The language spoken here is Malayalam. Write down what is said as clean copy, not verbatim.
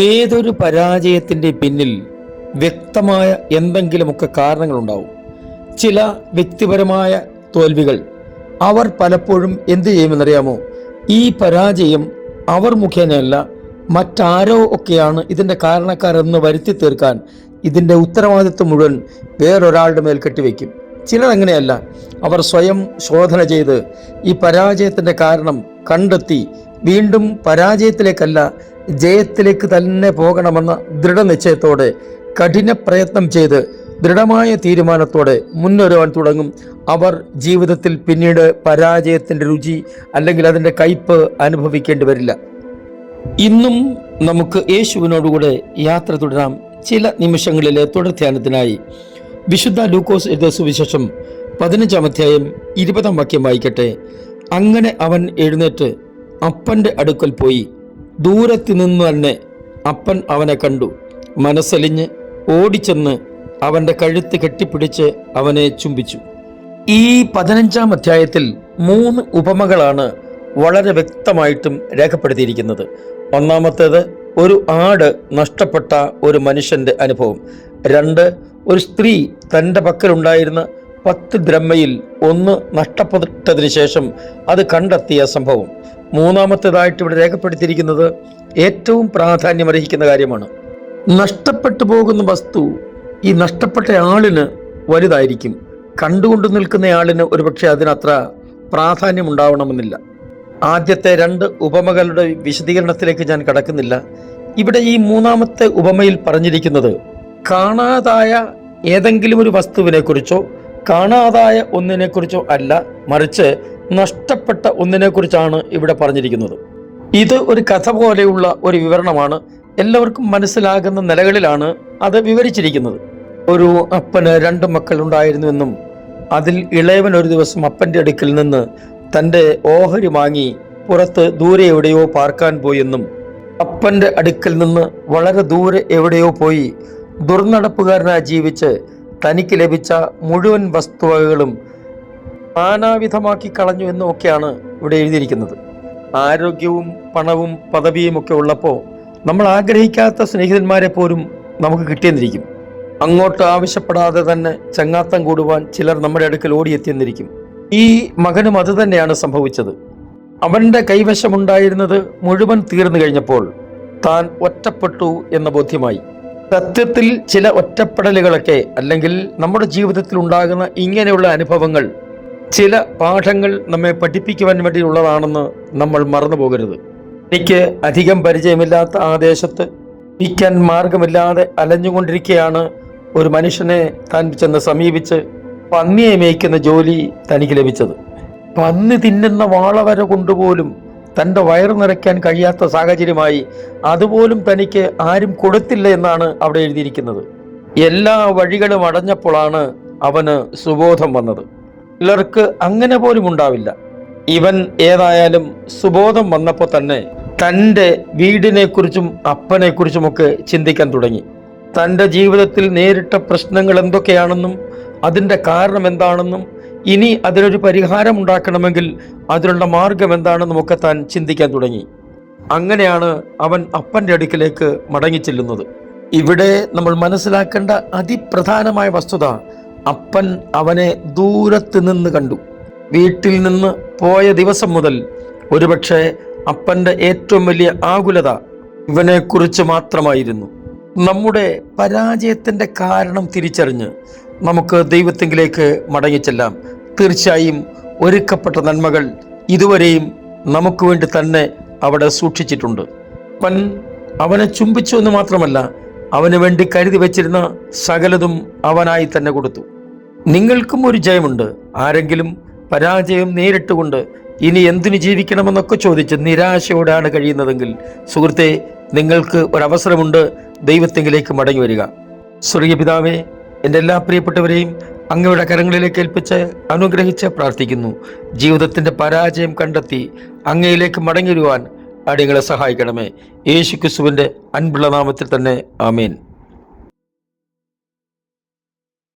ഏതൊരു പരാജയത്തിൻ്റെ പിന്നിൽ വ്യക്തമായ എന്തെങ്കിലുമൊക്കെ കാരണങ്ങളുണ്ടാവും. ചില വ്യക്തിപരമായ തോൽവികൾ അവർ പലപ്പോഴും എന്തു ചെയ്യുമെന്നറിയാമോ? ഈ പരാജയം അവർ മുഖേനയല്ല, മറ്റാരോ ഒക്കെയാണ് ഇതിൻ്റെ കാരണക്കാരെന്ന് വരുത്തി തീർക്കാൻ ഇതിൻ്റെ ഉത്തരവാദിത്വം മുഴുവൻ വേറൊരാളുടെ മേൽ കെട്ടിവെക്കും. ചിലരങ്ങനെയല്ല, അവർ സ്വയം ശോധന ചെയ്ത് ഈ പരാജയത്തിൻ്റെ കാരണം കണ്ടെത്തി വീണ്ടും പരാജയത്തിലേക്കല്ല ജയത്തിലേക്ക് തന്നെ പോകണമെന്ന ദൃഢനിശ്ചയത്തോടെ കഠിന പ്രയത്നം ചെയ്ത് ദൃഢമായ തീരുമാനത്തോടെ മുന്നേറുവാൻ തുടങ്ങും. അവർ ജീവിതത്തിൽ പിന്നീട് പരാജയത്തിൻ്റെ രുചി അല്ലെങ്കിൽ അതിൻ്റെ കയ്പ് അനുഭവിക്കേണ്ടി വരില്ല. ഇന്നും നമുക്ക് യേശുവിനോടുകൂടെ യാത്ര തുടരാം. ചില നിമിഷങ്ങളിലെ തുടർധ്യാനത്തിനായി വിശുദ്ധ ലൂക്കോസ് എഴുതിയ സുവിശേഷം 15-ാം അധ്യായം 20-ാം വാക്യം വായിക്കട്ടെ. അങ്ങനെ അവൻ എഴുന്നേറ്റ് അപ്പൻ്റെ അടുക്കൽ പോയി. ദൂരത്തു നിന്ന് തന്നെ അപ്പൻ അവനെ കണ്ടു. മനസ്സലിഞ്ഞ് ഓടിച്ചെന്ന് അവൻ്റെ കഴുത്ത് കെട്ടിപ്പിടിച്ച് അവനെ ചുംബിച്ചു. ഈ 15-ാം അധ്യായത്തിൽ 3 ഉപമകളാണ് വളരെ വ്യക്തമായിട്ടും രേഖപ്പെടുത്തിയിരിക്കുന്നത്. ഒന്നാമത്തേത് ഒരു ആട് നഷ്ടപ്പെട്ട ഒരു മനുഷ്യൻ്റെ അനുഭവം. 2, ഒരു സ്ത്രീ തൻ്റെ പക്കലുണ്ടായിരുന്ന 10 ദ്രഹ്മയിൽ 1 നഷ്ടപ്പെട്ടതിന് ശേഷം അത് കണ്ടെത്തിയ സംഭവം. മൂന്നാമത്തേതായിട്ട് ഇവിടെ രേഖപ്പെടുത്തിയിരിക്കുന്നത് ഏറ്റവും പ്രാധാന്യമർഹിക്കുന്ന കാര്യമാണ്. നഷ്ടപ്പെട്ടു പോകുന്ന വസ്തു ഈ നഷ്ടപ്പെട്ട ആളിന് വലുതായിരിക്കും, കണ്ടുകൊണ്ട് നിൽക്കുന്ന ആളിന് ഒരുപക്ഷെ അതിനത്ര പ്രാധാന്യം ഉണ്ടാവണമെന്നില്ല. ആദ്യത്തെ 2 ഉപമകളുടെ വിശദീകരണത്തിലേക്ക് ഞാൻ കടക്കുന്നില്ല. ഇവിടെ ഈ 3-ാമത്തെ ഉപമയിൽ പറഞ്ഞിരിക്കുന്നത് കാണാതായ ഏതെങ്കിലും ഒരു വസ്തുവിനെക്കുറിച്ചോ കാണാതായ ഒന്നിനെക്കുറിച്ചോ അല്ല, മറിച്ച് നഷ്ടപ്പെട്ട ഒന്നിനെക്കുറിച്ചാണ് ഇവിടെ പറഞ്ഞിരിക്കുന്നത്. ഇത് ഒരു കഥ പോലെയുള്ള ഒരു വിവരണമാണ്. എല്ലാവർക്കും മനസ്സിലാകുന്ന നിലകളിലാണ് അത് വിവരിച്ചിരിക്കുന്നത്. ഒരു അപ്പന് 2 മക്കൾ ഉണ്ടായിരുന്നുവെന്നും അതിൽ ഇളയവൻ ഒരു ദിവസം അപ്പൻ്റെ അടുക്കൽ നിന്ന് തൻ്റെ ഓഹരി വാങ്ങി പുറത്ത് ദൂരെ എവിടെയോ പാർക്കാൻ പോയെന്നും അപ്പൻ്റെ അടുക്കൽ നിന്ന് വളരെ ദൂരെ എവിടെയോ പോയി ദുർനടപ്പുകാരനായി ജീവിച്ച് തനിക്ക് ലഭിച്ച മുഴുവൻ വസ്തുവകകളും നാനാവിധമാക്കി കളഞ്ഞു എന്നുമൊക്കെയാണ് ഇവിടെ എഴുതിയിരിക്കുന്നത്. ആരോഗ്യവും പണവും പദവിയും ഒക്കെ ഉള്ളപ്പോൾ നമ്മൾ ആഗ്രഹിക്കാത്ത സ്നേഹിതന്മാരെ പോലും നമുക്ക് കിട്ടിയെന്നിരിക്കും. അങ്ങോട്ട് ആവശ്യപ്പെടാതെ തന്നെ ചങ്ങാത്തം കൂടുവാൻ ചിലർ നമ്മുടെ അടുക്കൽ ഓടിയെത്തിയെന്നിരിക്കും. ഈ മകനും അത് തന്നെയാണ് സംഭവിച്ചത്. അവൻ്റെ കൈവശമുണ്ടായിരുന്നത് മുഴുവൻ തീർന്നു കഴിഞ്ഞപ്പോൾ താൻ ഒറ്റപ്പെട്ടു എന്ന ബോധ്യമായി. സത്യത്തിൽ ചില ഒറ്റപ്പെടലുകളൊക്കെ അല്ലെങ്കിൽ നമ്മുടെ ജീവിതത്തിൽ ഉണ്ടാകുന്ന ഇങ്ങനെയുള്ള അനുഭവങ്ങൾ ചില പാഠങ്ങൾ നമ്മെ പഠിപ്പിക്കുവാൻ വേണ്ടിയുള്ളതാണെന്ന് നമ്മൾ മറന്നു പോകരുത്. എനിക്ക് അധികം പരിചയമില്ലാത്ത ആ ദേശത്ത് ഇരിക്കാൻ മാർഗമില്ലാതെ അലഞ്ഞുകൊണ്ടിരിക്കുകയാണ് ഒരു മനുഷ്യനെ താൻ ചെന്ന് സമീപിച്ച് പന്നിയെ മേയ്ക്കുന്ന ജോലി തനിക്ക് ലഭിച്ചത്. പന്നി തിന്നുന്ന വാളവര കൊണ്ടുപോലും തൻ്റെ വയറ് നിറയ്ക്കാൻ കഴിയാത്ത സാഹചര്യമായി. അതുപോലും തനിക്ക് ആരും കൊടുത്തില്ല എന്നാണ് അവിടെ എഴുതിയിരിക്കുന്നത്. എല്ലാ വഴികളും അടഞ്ഞപ്പോഴാണ് അവന് സുബോധം വന്നത്. ചിലർക്ക് അങ്ങനെ പോലും ഉണ്ടാവില്ല. ഇവൻ ഏതായാലും സുബോധം വന്നപ്പോൾ തന്നെ തൻ്റെ വീടിനെക്കുറിച്ചും അപ്പനെക്കുറിച്ചുമൊക്കെ ചിന്തിക്കാൻ തുടങ്ങി. തൻ്റെ ജീവിതത്തിൽ നേരിട്ട പ്രശ്നങ്ങൾ എന്തൊക്കെയാണെന്നും അതിൻ്റെ കാരണം എന്താണെന്നും ഇനി അതിനൊരു പരിഹാരം ഉണ്ടാക്കണമെങ്കിൽ അതിനുള്ള മാർഗം എന്താണെന്നും ഒക്കെ താൻ ചിന്തിക്കാൻ തുടങ്ങി. അങ്ങനെയാണ് അവൻ അപ്പൻ്റെ അടുക്കിലേക്ക് മടങ്ങിച്ചെല്ലുന്നത്. ഇവിടെ നമ്മൾ മനസ്സിലാക്കേണ്ട അതിപ്രധാനമായ വസ്തുത, അപ്പൻ അവനെ ദൂരത്ത് നിന്ന് കണ്ടു. വീട്ടിൽ നിന്ന് പോയ ദിവസം മുതൽ ഒരുപക്ഷെ അപ്പൻ്റെ ഏറ്റവും വലിയ ആകുലത ഇവനെക്കുറിച്ച് മാത്രമായിരുന്നു. നമ്മുടെ പരാജയത്തിൻ്റെ കാരണം തിരിച്ചറിഞ്ഞ് നമുക്ക് ദൈവത്തിങ്കിലേക്ക് മടങ്ങിച്ചെല്ലാം. തീർച്ചയായും ഒരുക്കപ്പെട്ട നന്മകൾ ഇതുവരെയും നമുക്ക് വേണ്ടി തന്നെ അവിടെ സൂക്ഷിച്ചിട്ടുണ്ട്. അവനെ ചുംബിച്ചു എന്ന് മാത്രമല്ല, അവന് വേണ്ടി കരുതി വച്ചിരുന്ന സകലതും അവനായി തന്നെ കൊടുത്തു. നിങ്ങൾക്കും ഒരു ജയമുണ്ട്. ആരെങ്കിലും പരാജയം നേരിട്ടുകൊണ്ട് ഇനി എന്തിനു ജീവിക്കണമെന്നൊക്കെ ചോദിച്ച് നിരാശയോടാണ് കഴിയുന്നതെങ്കിൽ സുഹൃത്തെ, നിങ്ങൾക്ക് ഒരവസരമുണ്ട്. ദൈവത്തിങ്കിലേക്ക് മടങ്ങി വരിക. സ്വർഗീയ പിതാവേ, എൻ്റെ എല്ലാ പ്രിയപ്പെട്ടവരെയും അങ്ങയുടെ കരങ്ങളിലേക്ക് ഏൽപ്പിച്ച് അനുഗ്രഹിച്ച് പ്രാർത്ഥിക്കുന്നു. ജീവിതത്തിൻ്റെ പരാജയം കണ്ടെത്തി അങ്ങയിലേക്ക് മടങ്ങി വരുവാൻ അടിയങ്ങളെ സഹായിക്കണമേ. യേശു ക്രിസ്തുവിൻ്റെ അൻപുള്ള നാമത്തിൽ തന്നെ ആമേൻ.